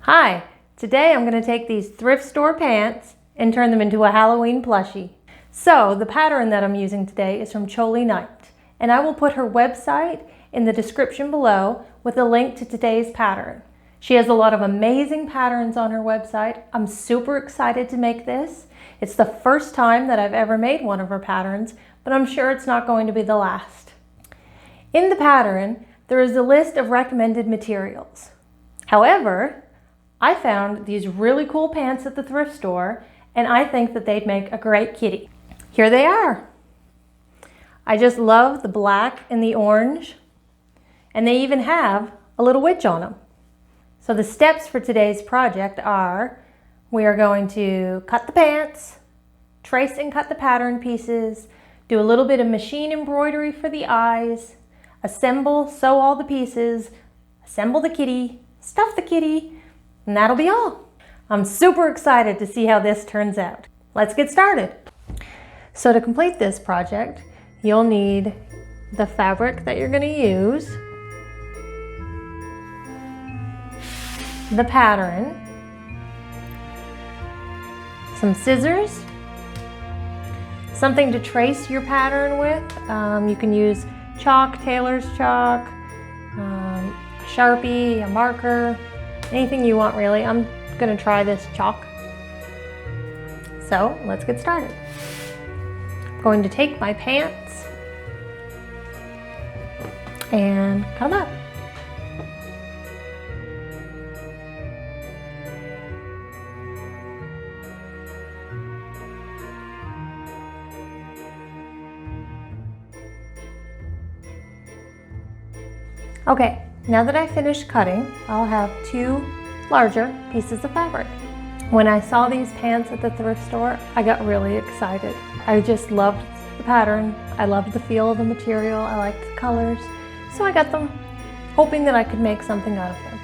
Hi, today I'm going to take these thrift store pants and turn them into a Halloween plushie. So the pattern that I'm using today is from Choli Knight, and I will put her website in the description below with a link to today's pattern. She has a lot of amazing patterns on her website. I'm super excited to make this. It's the first time that I've ever made one of her patterns, but I'm sure it's not going to be the last. In the pattern, there is a list of recommended materials. However, I found these really cool pants at the thrift store, and I think that they'd make a great kitty. Here they are. I just love the black and the orange, and they even have a little witch on them. So the steps for today's project are, we are going to cut the pants, trace and cut the pattern pieces, do a little bit of machine embroidery for the eyes, assemble, sew all the pieces, assemble the kitty, stuff the kitty, and that'll be all. I'm super excited to see how this turns out. Let's get started. So to complete this project, you'll need the fabric that you're going to use, the pattern, some scissors, something to trace your pattern with. You can use chalk, tailor's chalk, a Sharpie, a marker, anything you want really. I'm gonna try this chalk. So let's get started. I'm going to take my pants and cut them up. Okay, now that I finished cutting, I'll have two larger pieces of fabric. When I saw these pants at the thrift store, I got really excited. I just loved the pattern. I loved the feel of the material. I liked the colors. So I got them, hoping that I could make something out of them.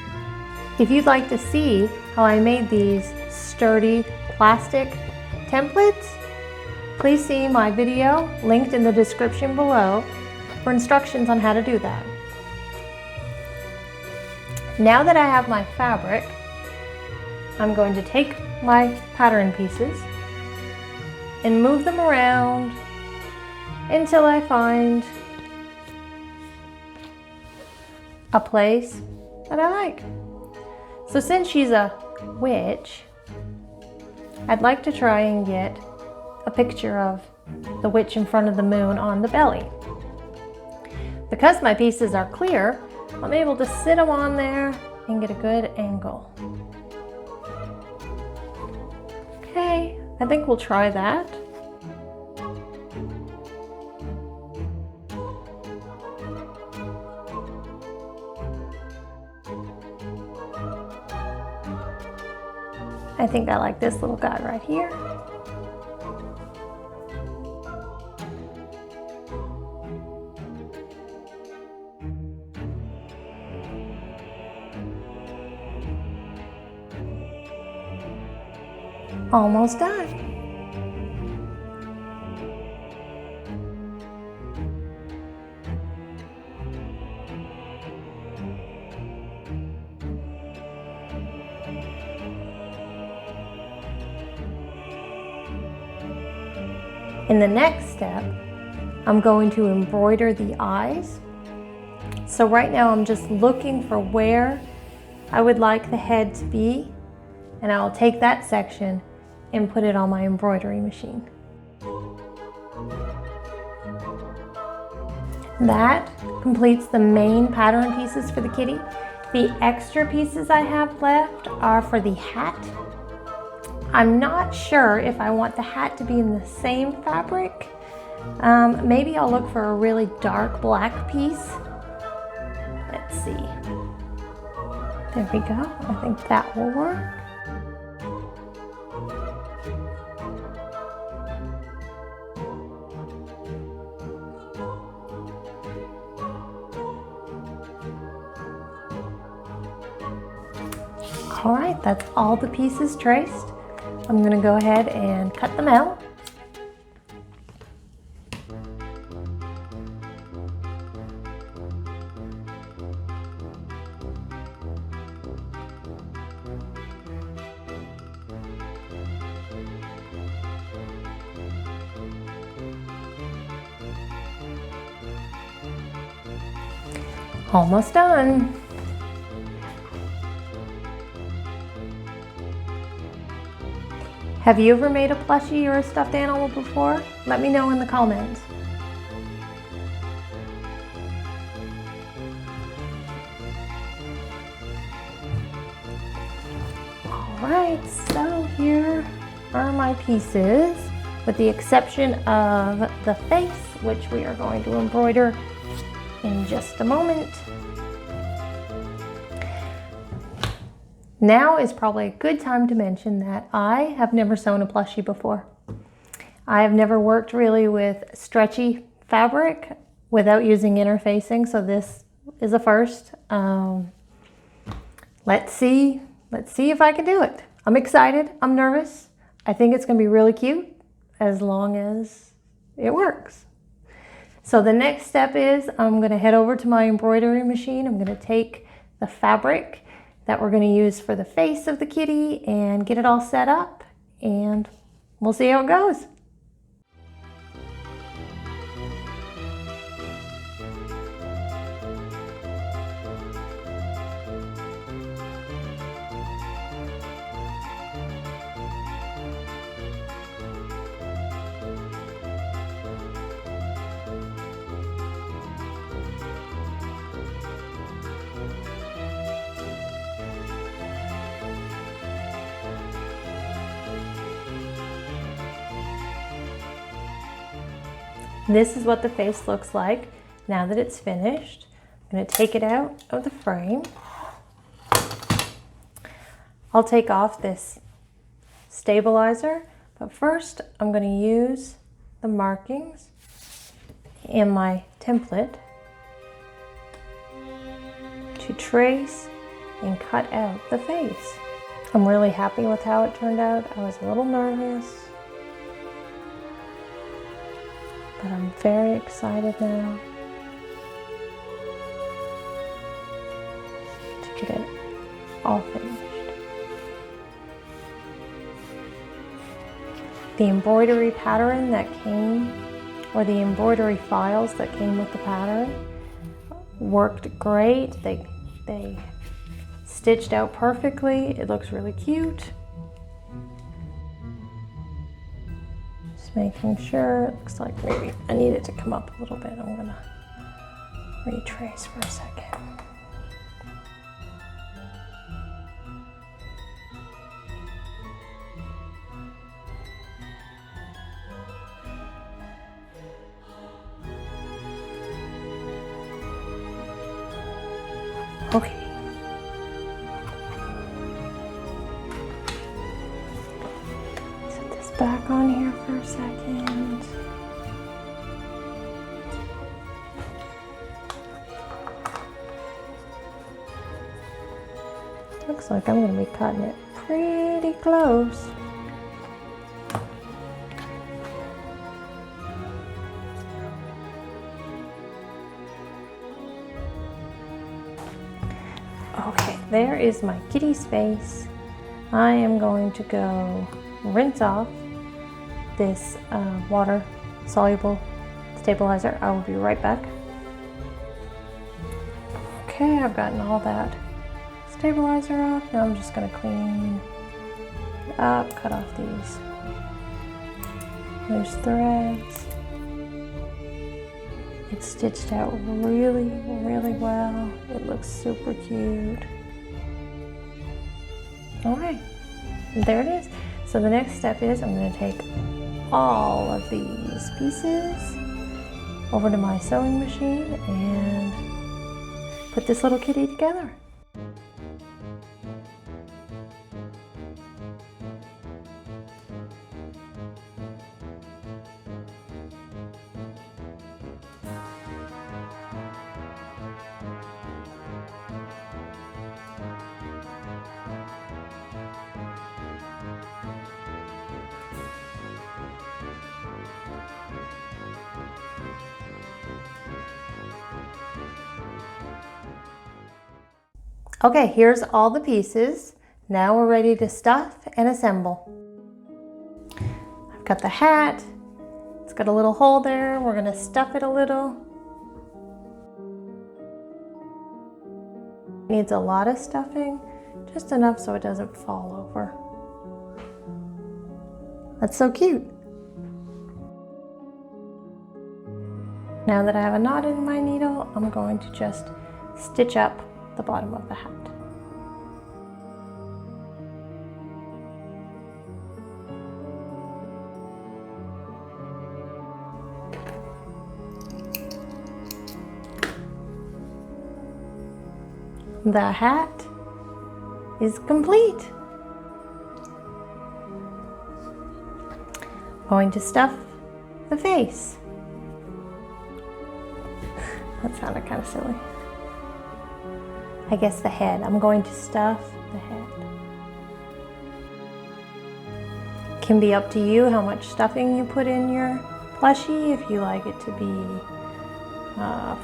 If you'd like to see how I made these sturdy plastic templates, please see my video linked in the description below for instructions on how to do that. Now that I have my fabric, I'm going to take my pattern pieces and move them around until I find a place that I like. So since she's a witch, I'd like to try and get a picture of the witch in front of the moon on the belly. Because my pieces are clear, I'm able to sit them on there and get a good angle. Okay, I think we'll try that. I think I like this little guy right here. Almost done. In the next step, I'm going to embroider the eyes. So right now I'm just looking for where I would like the head to be, and I'll take that section and put it on my embroidery machine. That completes the main pattern pieces for the kitty. The extra pieces I have left are for the hat. I'm not sure if I want the hat to be in the same fabric. Maybe I'll look for a really dark black piece. Let's see. There we go. I think that will work. All right, that's all the pieces traced. I'm going to go ahead and cut them out. Almost done. Have you ever made a plushie or a stuffed animal before? Let me know in the comments. Alright, so here are my pieces, with the exception of the face, which we are going to embroider in just a moment. Now is probably a good time to mention that I have never sewn a plushie before. I have never worked really with stretchy fabric without using interfacing, so this is a first. Let's see if I can do it. I'm excited, I'm nervous. I think it's gonna be really cute as long as it works. So the next step is I'm gonna head over to my embroidery machine. I'm gonna take the fabric that we're going to use for the face of the kitty and get it all set up, and we'll see how it goes. This is what the face looks like now that it's finished. I'm going to take it out of the frame. I'll take off this stabilizer, but first I'm going to use the markings in my template to trace and cut out the face. I'm really happy with how it turned out. I was a little nervous, but I'm very excited now to get it all finished. The embroidery pattern that came, or the embroidery files that came with the pattern, worked great. They stitched out perfectly. It looks really cute. Making sure, it looks like maybe I need it to come up a little bit. I'm gonna retrace for a second. Okay. Set this back on here for a second. Looks like I'm going to be cutting it pretty close. Okay, there is my kitty's face. I am going to go rinse off this water soluble stabilizer. I will be right back. Okay, I've gotten all that stabilizer off. Now I'm just going to clean it up, cut off these loose threads. It's stitched out really, really well. It looks super cute. All right, there it is. So the next step is I'm going to take all of these pieces over to my sewing machine and put this little kitty together. Okay, here's all the pieces. Now we're ready to stuff and assemble. I've got the hat. It's got a little hole there. We're gonna stuff it a little. Needs a lot of stuffing, just enough so it doesn't fall over. That's so cute. Now that I have a knot in my needle, I'm going to just stitch up the bottom of the hat. The hat is complete. Going to stuff the face. That sounded kind of silly. I guess the head. I'm going to stuff the head. Can be up to you how much stuffing you put in your plushie, if you like it to be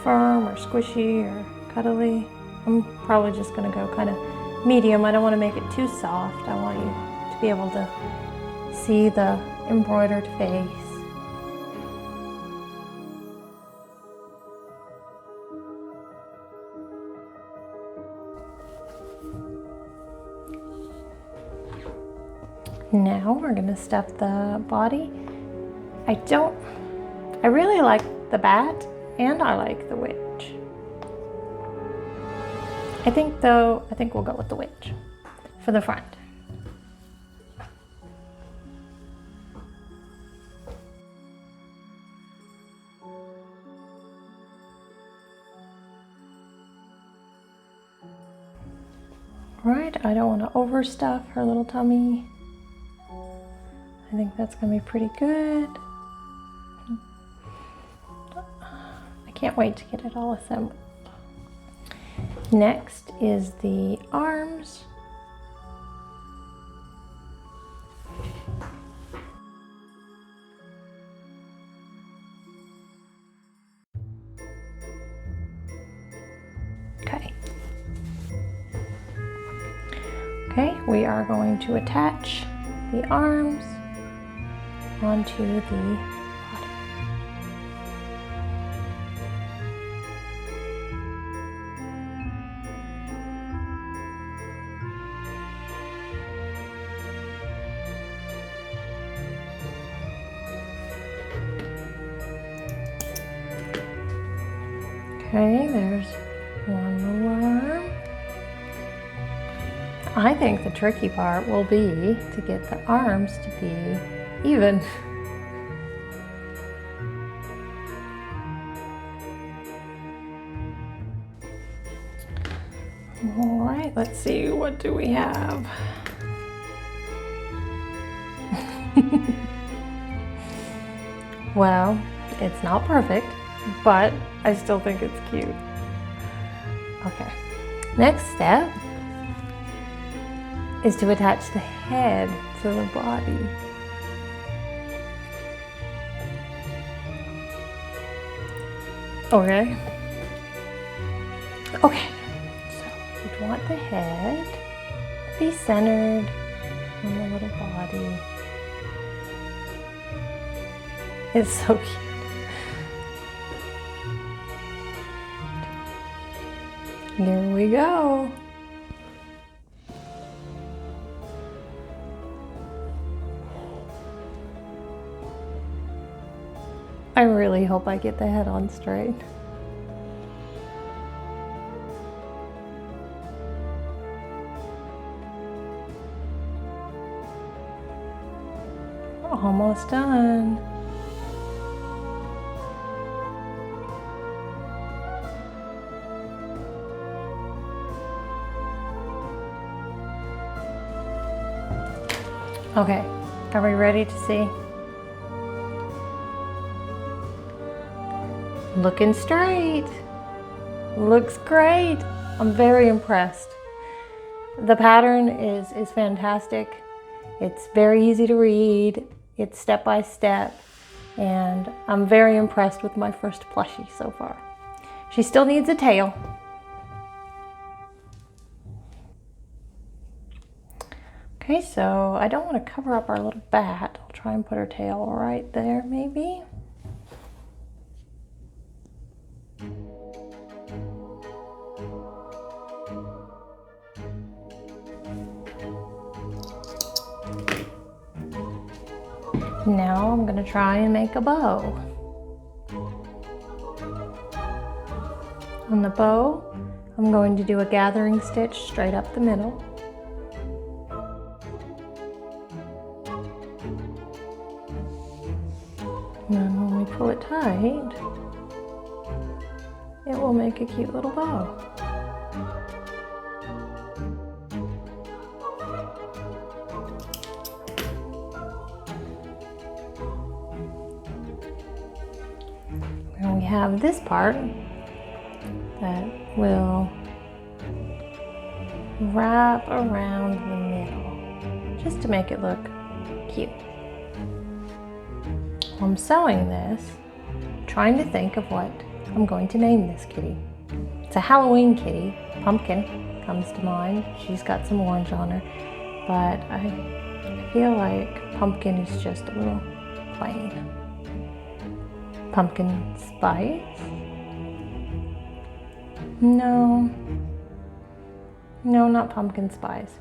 firm or squishy or cuddly. I'm probably just going to go kind of medium. I don't want to make it too soft. I want you to be able to see the embroidered face. Now we're going to stuff the body. I really like the bat and I like the witch. I think we'll go with the witch for the front. Right, I don't want to overstuff her little tummy. I think that's going to be pretty good. I can't wait to get it all assembled. Next is the arms. Okay, we are going to attach the arms onto the body. Okay, there's one little arm. I think the tricky part will be to get the arms to be even. All right, let's see, what do we have? Well, it's not perfect, but I still think it's cute. Okay, next step is to attach the head to the body. Okay. Okay, so we want the head to be centered on the little body. It's so cute. Here we go. I really hope I get the head on straight. Almost done. Okay, are we ready to see? Looking straight. Looks great. I'm very impressed. The pattern is fantastic. It's very easy to read. It's step by step. And I'm very impressed with my first plushie so far. She still needs a tail. Okay, so I don't want to cover up our little bat. I'll try and put her tail right there, maybe. Now I'm going to try and make a bow. On the bow, I'm going to do a gathering stitch straight up the middle. And then when we pull it tight, it will make a cute little bow. And we have this part that will wrap around the middle, just to make it look cute. While I'm sewing this, I'm trying to think of what I'm going to name this kitty. It's a Halloween kitty. Pumpkin comes to mind. She's got some orange on her, but I feel like pumpkin is just a little plain. Pumpkin spice? No, not pumpkin spice.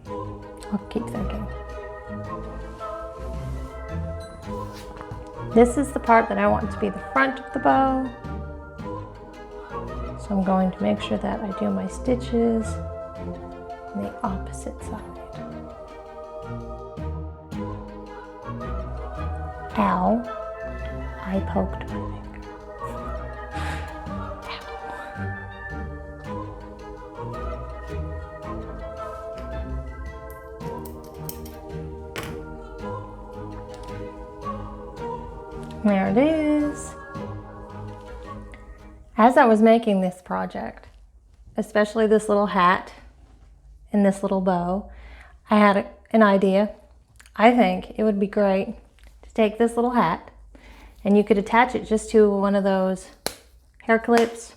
I'll keep thinking. This is the part that I want to be the front of the bow. So I'm going to make sure that I do my stitches on the opposite side. Ow, I poked my finger. There it is. As I was making this project, especially this little hat and this little bow, I had an idea. I think it would be great to take this little hat and you could attach it just to one of those hair clips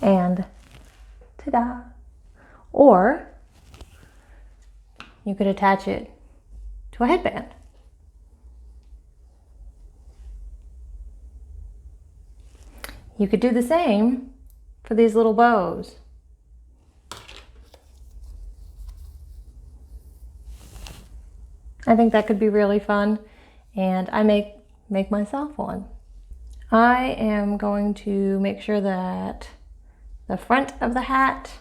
and ta-da! Or you could attach it to a headband. You could do the same for these little bows. I think that could be really fun, and I make myself one. I am going to make sure that the front of the hat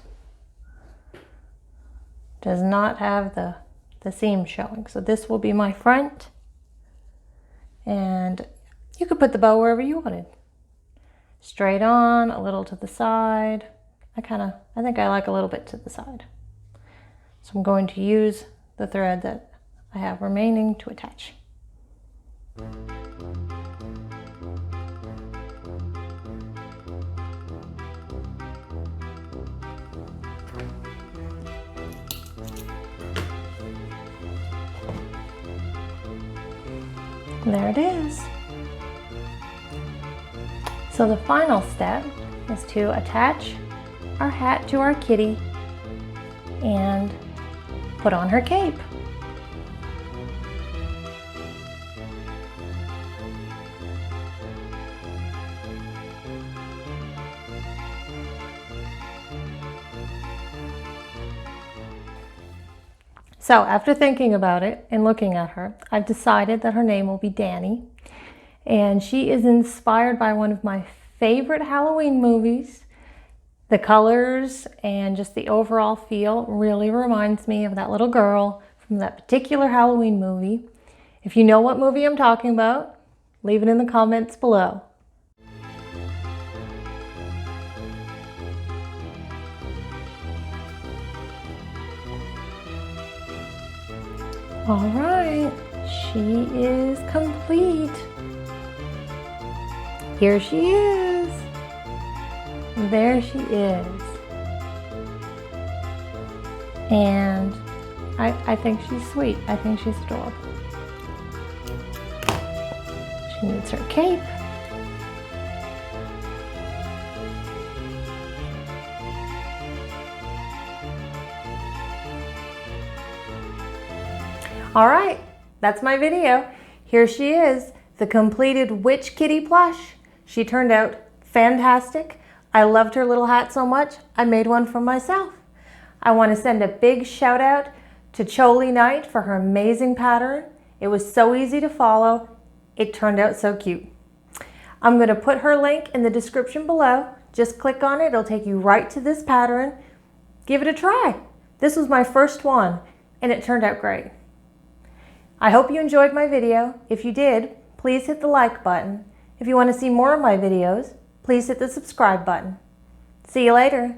does not have the seam showing. So this will be my front, and you could put the bow wherever you wanted. Straight on, a little to the side. I think I like a little bit to the side. So I'm going to use the thread that I have remaining to attach. There it is. So the final step is to attach our hat to our kitty and put on her cape. So after thinking about it and looking at her, I've decided that her name will be Danny. And she is inspired by one of my favorite Halloween movies. The colors and just the overall feel really reminds me of that little girl from that particular Halloween movie. If you know what movie I'm talking about, leave it in the comments below. All right, she is complete. Here she is. There she is. And I think she's sweet. I think she's adorable. She needs her cape. All right, that's my video. Here she is, the completed Witch Kitty plush. She turned out fantastic. I loved her little hat so much, I made one for myself. I want to send a big shout out to Choli Knight for her amazing pattern. It was so easy to follow. It turned out so cute. I'm going to put her link in the description below. Just click on it. It'll take you right to this pattern. Give it a try. This was my first one and it turned out great. I hope you enjoyed my video. If you did, please hit the like button. If you want to see more of my videos, please hit the subscribe button. See you later.